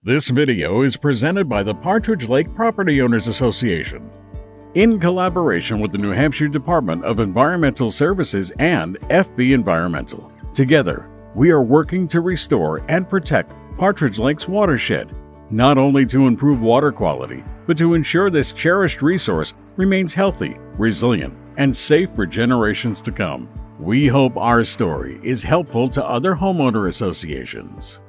This video is presented by the Partridge Lake Property Owners Association, in collaboration with the New Hampshire Department of Environmental Services and FB Environmental. Together, we are working to restore and protect Partridge Lake's watershed, not only to improve water quality, but to ensure this cherished resource remains healthy, resilient, and safe for generations to come. We hope our story is helpful to other homeowner associations.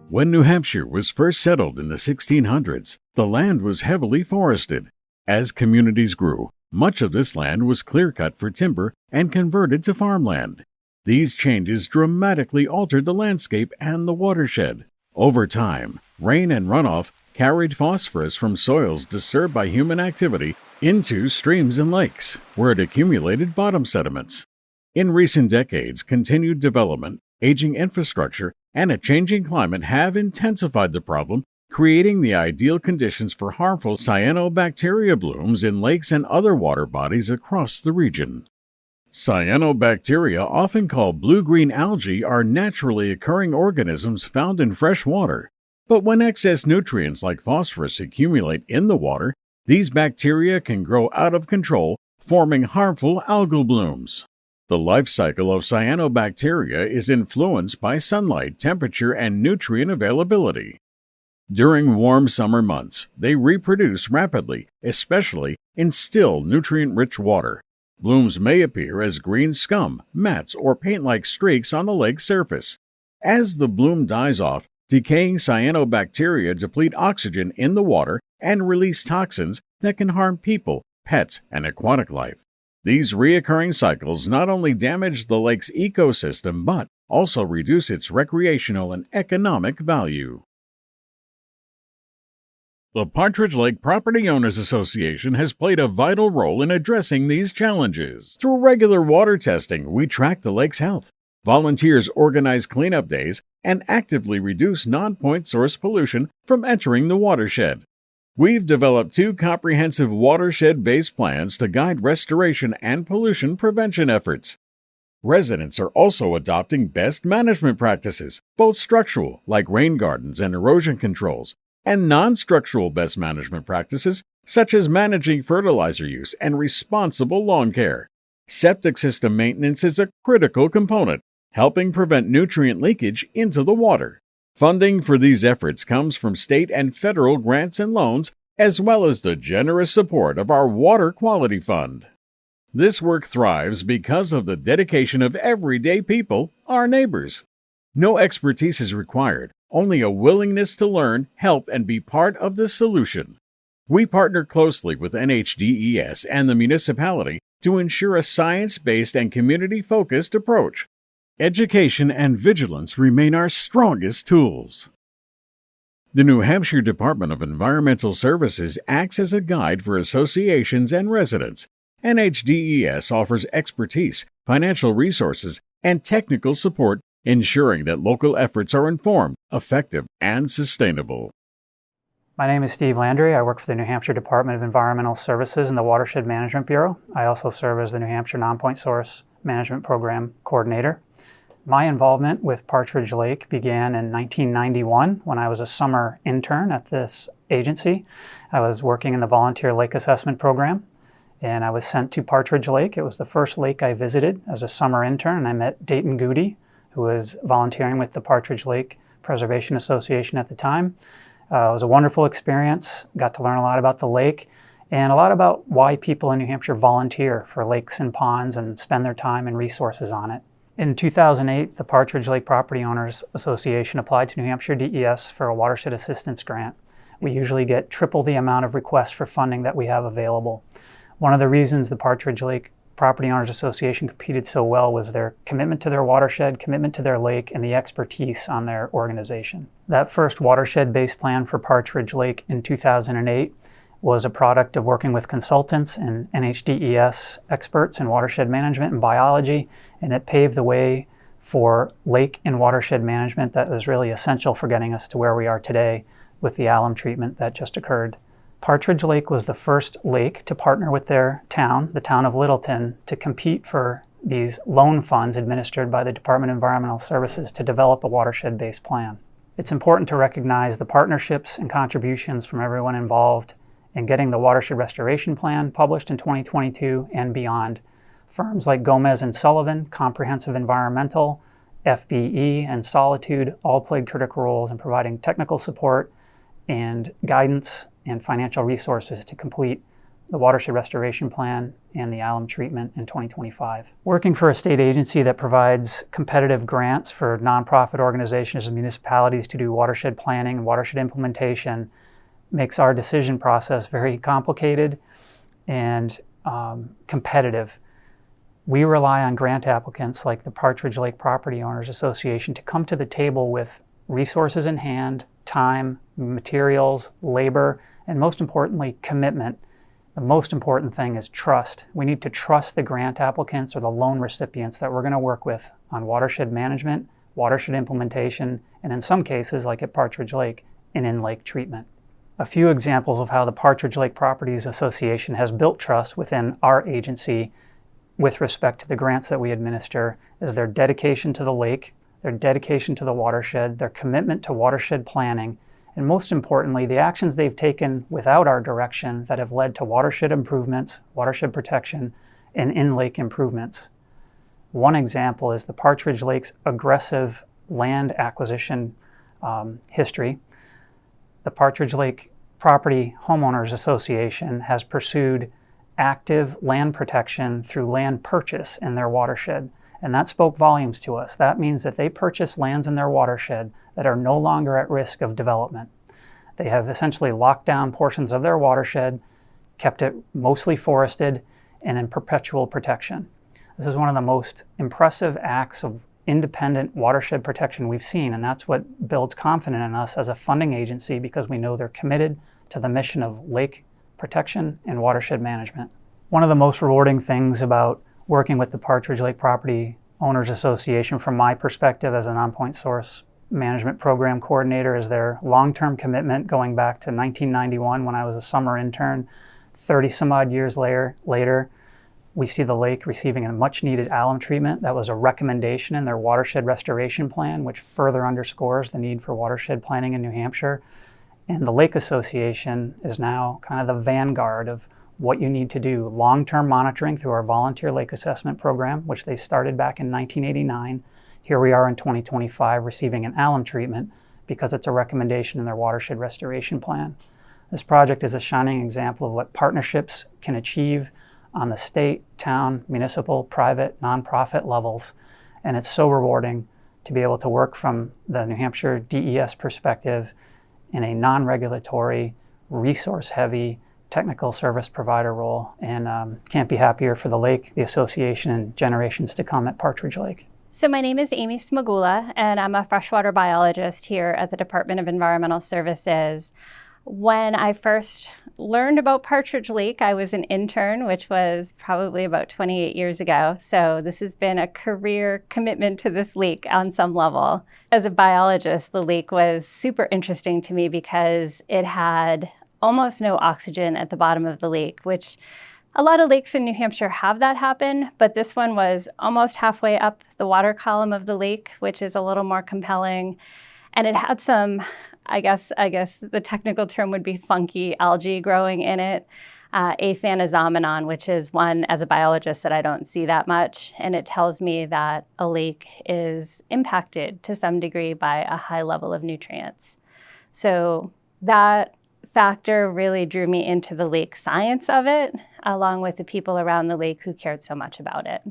When New Hampshire was first settled in the 1600s, the land was heavily forested. As communities grew, much of this land was clear-cut for timber and converted to farmland. These changes dramatically altered the landscape and the watershed. Over time, rain and runoff carried phosphorus from soils disturbed by human activity into streams and lakes, where it accumulated bottom sediments. In recent decades, continued development, aging infrastructure, and a changing climate have intensified the problem, creating the ideal conditions for harmful Cyano Bacteria blooms in lakes and other water bodies across the region. Cyano Bacteria, often called blue-green algae, are naturally occurring organisms found in fresh water. But when excess nutrients like phosphorus accumulate in the water, these bacteria can grow out of control, forming harmful algal blooms. The life cycle of cyanobacteria is influenced by sunlight, temperature, and nutrient availability. During warm summer months, they reproduce rapidly, especially in still, nutrient-rich water. Blooms may appear as green scum, mats, or paint-like streaks on the lake's surface. As the bloom dies off, decaying cyanobacteria deplete oxygen in the water and release toxins that can harm people, pets, and aquatic life. These recurring cycles not only damage the lake's ecosystem, but also reduce its recreational and economic value. The Partridge Lake Property Owners Association has played a vital role in addressing these challenges. Through regular water testing, we track the lake's health. Volunteers organize cleanup days and actively reduce non-point source pollution from entering the watershed. We've developed 2 comprehensive watershed-based plans to guide restoration and pollution prevention efforts. Residents are also adopting best management practices, both structural, like rain gardens and erosion controls, and non-structural best management practices, such as managing fertilizer use and responsible lawn care. Septic system maintenance is a critical component, helping prevent nutrient leakage into the water. Funding for these efforts comes from state and federal grants and loans, as well as the generous support of our Water Quality Fund. This work thrives because of the dedication of everyday people, our neighbors. No expertise is required, only a willingness to learn, help, and be part of the solution. We partner closely with NH Dept and the municipality to ensure a science-based and community-focused approach. Education and vigilance remain our strongest tools. The New Hampshire Department of Environmental Services acts as a guide for associations and residents. NH Dept offers expertise, financial resources, and technical support, ensuring that local efforts are informed, effective, and sustainable. My name is Steve Landry. I work for the New Hampshire Department of Environmental Services and the Watershed Management Bureau. I also serve as the New Hampshire Non-Point Source Management Program Coordinator. My involvement with Partridge Lake began in 1991 when I was a summer intern at this agency. I was working in the Volunteer Lake Assessment Program, and I was sent to Partridge Lake. It was the first lake I visited as a summer intern, and I met Dayton Goody, who was volunteering with the Partridge Lake Preservation Association at the time. It was a wonderful experience. Got to learn a lot about the lake and a lot about why people in New Hampshire volunteer for lakes and ponds and spend their time and resources on it. In 2008, the Partridge Lake Property Owners Association applied to New Hampshire DES for a watershed assistance grant. We usually get triple the amount of requests for funding that we have available. One of the reasons the Partridge Lake Property Owners Association competed so well was their commitment to their watershed, commitment to their lake, and the expertise on their organization. That first watershed-based plan for Partridge Lake in 2008 was a product of working with consultants and NH Dept experts in watershed management and biology, and it paved the way for lake and watershed management that was really essential for getting us to where we are today with the alum treatment that just occurred. Partridge Lake was the first lake to partner with their town, the town of Littleton, to compete for these loan funds administered by the Department of Environmental Services to develop a watershed-based plan. It's important to recognize the partnerships and contributions from everyone involved in getting the Watershed Restoration Plan published in 2022 and beyond. Firms like Gomez and Sullivan, Comprehensive Environmental, FBE, and Solitude all played critical roles in providing technical support and guidance and financial resources to complete the Watershed Restoration Plan and the alum treatment in 2025. Working for a state agency that provides competitive grants for nonprofit organizations and municipalities to do watershed planning and watershed implementation makes our decision process very complicated and competitive. We rely on grant applicants like the Partridge Lake Property Owners Association to come to the table with resources in hand, time, materials, labor, and most importantly, commitment. The most important thing is trust. We need to trust the grant applicants or the loan recipients that we're going to work with on watershed management, watershed implementation, and in some cases, like at Partridge Lake, an in-lake treatment. A few examples of how the Partridge Lake Properties Association has built trust within our agency with respect to the grants that we administer is their dedication to the lake, their dedication to the watershed, their commitment to watershed planning, and most importantly, the actions they've taken without our direction that have led to watershed improvements, watershed protection, and in-lake improvements. One example is the Partridge Lake's aggressive land acquisition history. The Partridge Lake Property Homeowners Association has pursued active land protection through land purchase in their watershed. And that spoke volumes to us. That means that they purchase lands in their watershed that are no longer at risk of development. They have essentially locked down portions of their watershed, kept it mostly forested, and in perpetual protection. This is one of the most impressive acts of independent watershed protection we've seen, and that's what builds confidence in us as a funding agency because we know they're committed to the mission of lake protection and watershed management. One of the most rewarding things about working with the Partridge Lake Property Owners Association from my perspective as a non-point source management program coordinator is their long-term commitment going back to 1991 when I was a summer intern. 30 some odd years later, we see the lake receiving a much needed alum treatment. That was a recommendation in their watershed restoration plan, which further underscores the need for watershed planning in New Hampshire. And the Lake Association is now kind of the vanguard of what you need to do. Long-term monitoring through our volunteer lake assessment program, which they started back in 1989. Here we are in 2025 receiving an alum treatment because it's a recommendation in their watershed restoration plan. This project is a shining example of what partnerships can achieve on the state, town, municipal, private, nonprofit levels. And it's so rewarding to be able to work from the New Hampshire DES perspective in a non-regulatory, resource-heavy, technical service provider role. And can't be happier for the lake, the association, and generations to come at Partridge Lake. So my name is Amy Smagula, and I'm a freshwater biologist here at the Department of Environmental Services. When I first learned about Partridge Lake, I was an intern, which was probably about 28 years ago. So this has been a career commitment to this lake on some level. As a biologist, the lake was super interesting to me because it had almost no oxygen at the bottom of the lake, which a lot of lakes in New Hampshire have that happen, but this one was almost halfway up the water column of the lake, which is a little more compelling. And it had some, I guess the technical term would be funky algae growing in it, aphanizomenon, which is one, as a biologist, that I don't see that much. And it tells me that a lake is impacted to some degree by a high level of nutrients. So that factor really drew me into the lake science of it, along with the people around the lake who cared so much about it.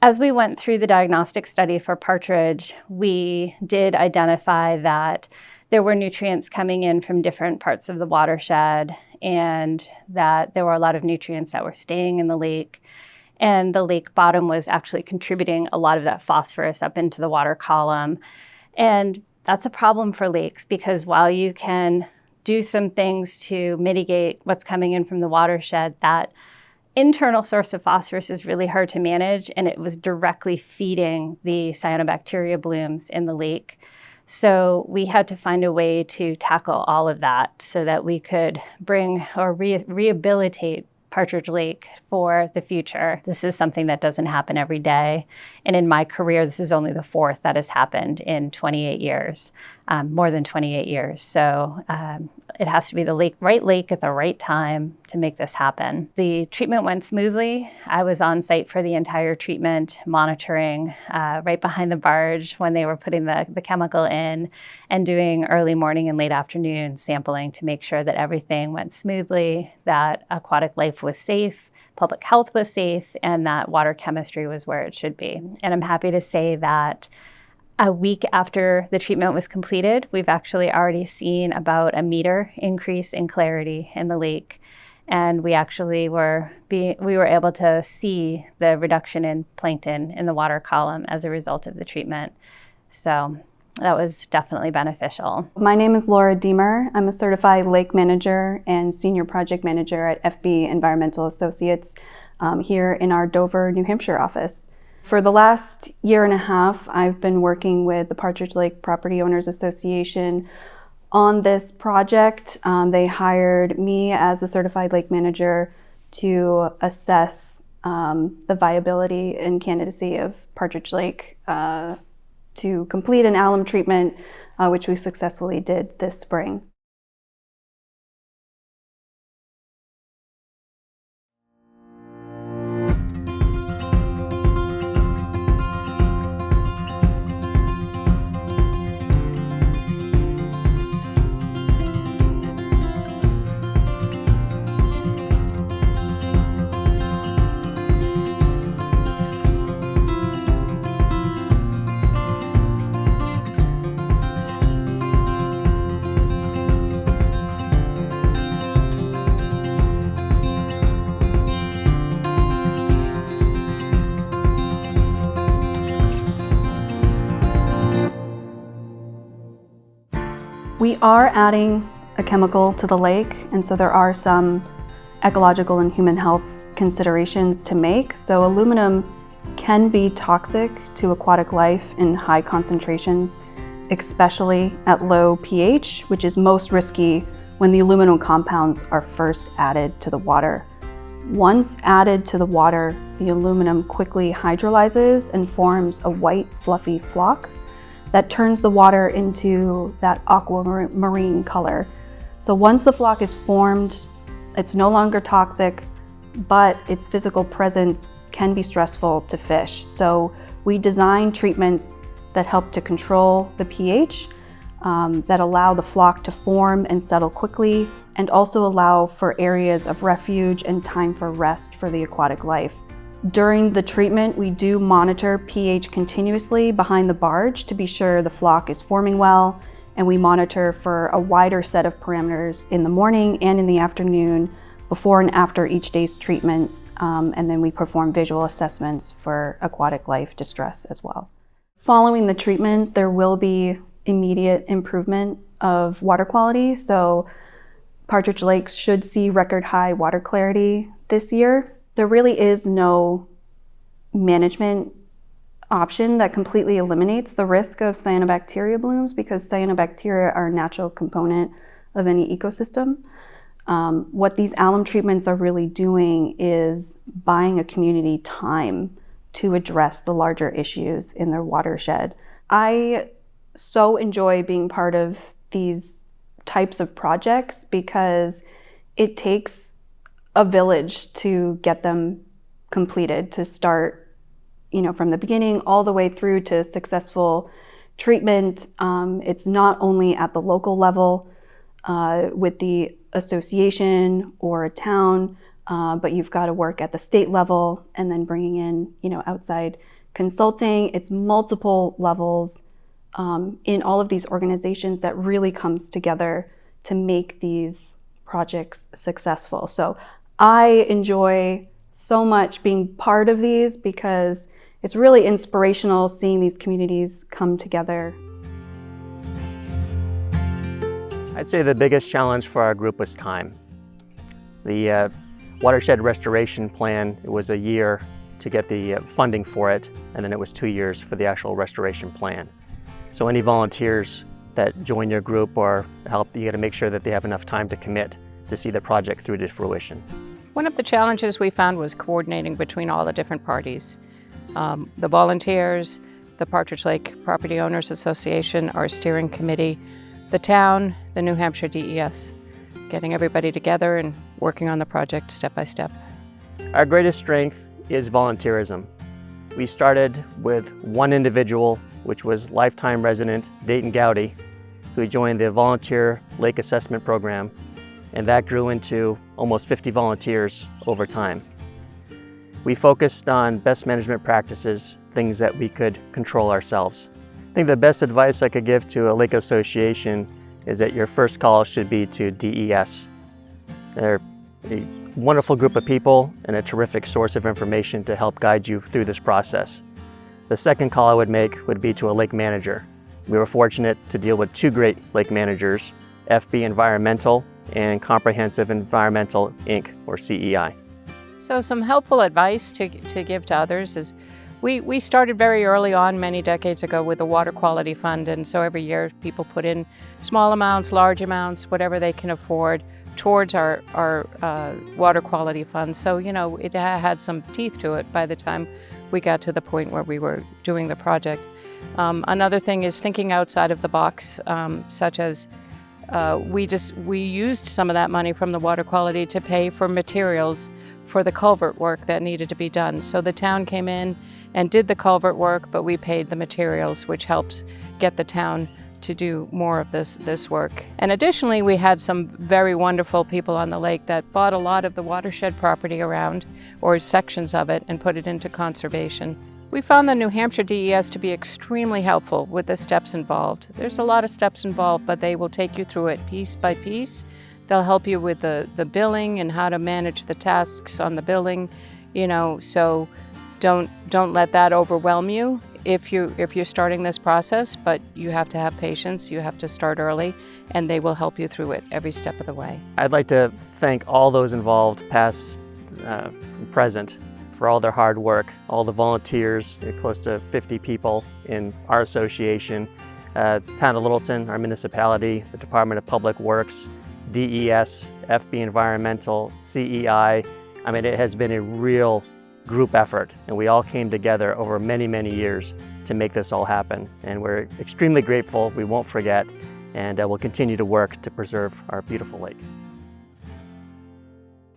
As we went through the diagnostic study for Partridge, we did identify that there were nutrients coming in from different parts of the watershed and that there were a lot of nutrients that were staying in the lake. And the lake bottom was actually contributing a lot of that phosphorus up into the water column. And that's a problem for lakes, because while you can do some things to mitigate what's coming in from the watershed, that internal source of phosphorus is really hard to manage, and it was directly feeding the Cyano Bacteria blooms in the lake. So we had to find a way to tackle all of that so that we could bring or rehabilitate Partridge Lake for the future. This is something that doesn't happen every day. And in my career, this is only the fourth that has happened in 28 years, more than 28 years. So it has to be the right lake at the right time to make this happen. The treatment went smoothly. I was on site for the entire treatment, monitoring right behind the barge when they were putting the chemical in, and doing early morning and late afternoon sampling to make sure that everything went smoothly, that aquatic life was safe, public health was safe, and that water chemistry was where it should be. And I'm happy to say that a week after the treatment was completed, we've actually already seen about 1 meter increase in clarity in the lake. And we actually were able to see the reduction in plankton in the water column as a result of the treatment. So that was definitely beneficial. My name is Laura Deemer. I'm a certified lake manager and senior project manager at FB Environmental Associates here in our Dover, New Hampshire office. For the last year and a half, I've been working with the Partridge Lake Property Owners Association on this project. They hired me as a certified lake manager to assess the viability and candidacy of Partridge Lake to complete an alum treatment, which we successfully did this spring. We are adding a chemical to the lake, and so there are some ecological and human health considerations to make. So aluminum can be toxic to aquatic life in high concentrations, especially at low pH, which is most risky when the aluminum compounds are first added to the water. Once added to the water, the aluminum quickly hydrolyzes and forms a white, fluffy flock that turns the water into that aquamarine color. So once the flock is formed, it's no longer toxic, but its physical presence can be stressful to fish. So we design treatments that help to control the pH, that allow the flock to form and settle quickly, and also allow for areas of refuge and time for rest for the aquatic life. During the treatment, we do monitor pH continuously behind the barge to be sure the flock is forming well, and we monitor for a wider set of parameters in the morning and in the afternoon before and after each day's treatment, and then we perform visual assessments for aquatic life distress as well. Following the treatment, there will be immediate improvement of water quality, so Partridge Lakes should see record high water clarity this year. There really is no management option that completely eliminates the risk of cyanobacteria blooms, because cyanobacteria are a natural component of any ecosystem. What these alum treatments are really doing is buying a community time to address the larger issues in their watershed. I so enjoy being part of these types of projects because it takes a village to get them completed, to start, from the beginning all the way through to successful treatment. It's not only at the local level with the association or a town, but you've got to work at the state level and then bringing in, outside consulting. It's multiple levels in all of these organizations that really comes together to make these projects successful. So I enjoy so much being part of these because it's really inspirational seeing these communities come together. I'd say the biggest challenge for our group was time. The watershed restoration plan, it was a year to get the funding for it, and then it was 2 years for the actual restoration plan. So any volunteers that join your group or help, you got to make sure that they have enough time to commit to see the project through to fruition. One of the challenges we found was coordinating between all the different parties. The volunteers, the Partridge Lake Property Owners Association, our steering committee, the town, the New Hampshire DES, getting everybody together and working on the project step by step. Our greatest strength is volunteerism. We started with one individual, which was lifetime resident Dayton Gowdy, who joined the volunteer lake assessment program, and that grew into almost 50 volunteers over time. We focused on best management practices, things that we could control ourselves. I think the best advice I could give to a lake association is that your first call should be to DES. They're a wonderful group of people and a terrific source of information to help guide you through this process. The second call I would make would be to a lake manager. We were fortunate to deal with two great lake managers, FB Environmental and Comprehensive Environmental Inc., or CEI. So some helpful advice to give to others is we started very early on, many decades ago, with a water quality fund, and so every year people put in small amounts, large amounts, whatever they can afford towards our water quality fund. So, you know, it had some teeth to it by the time we got to the point where we were doing the project. Another thing is thinking outside of the box, such as we used some of that money from the water quality to pay for materials for the culvert work that needed to be done. So the town came in and did the culvert work, but we paid the materials, which helped get the town to do more of this work. And additionally, we had some very wonderful people on the lake that bought a lot of the watershed property around, or sections of it, and put it into conservation. We found the New Hampshire DES to be extremely helpful with the steps involved. There's a lot of steps involved, but they will take you through it piece by piece. They'll help you with the billing and how to manage the tasks on the billing, you know, so don't let that overwhelm you if you're starting this process, but you have to have patience, you have to start early, and they will help you through it every step of the way. I'd like to thank all those involved, past and present, for all their hard work, all the volunteers, close to 50 people in our association, Town of Littleton, our municipality, the Department of Public Works, DES, FB Environmental, CEI. I mean, it has been a real group effort, and we all came together over many, many years to make this all happen. And we're extremely grateful. We won't forget, and we'll continue to work to preserve our beautiful lake.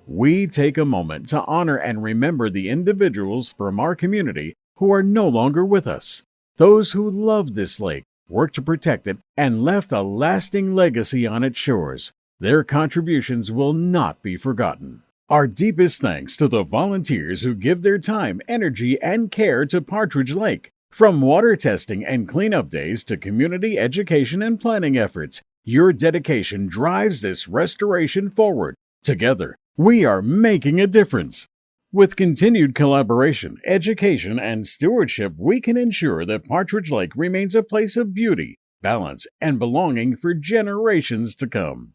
We take a moment to honor and remember the individuals from our community who are no longer with us. Those who loved this lake, worked to protect it, and left a lasting legacy on its shores. Their contributions will not be forgotten. Our deepest thanks to the volunteers who give their time, energy, and care to Partridge Lake. From water testing and cleanup days to community education and planning efforts, your dedication drives this restoration forward. Together, we are making a difference. With continued collaboration, education, and stewardship, we can ensure that Partridge Lake remains a place of beauty, balance, and belonging for generations to come.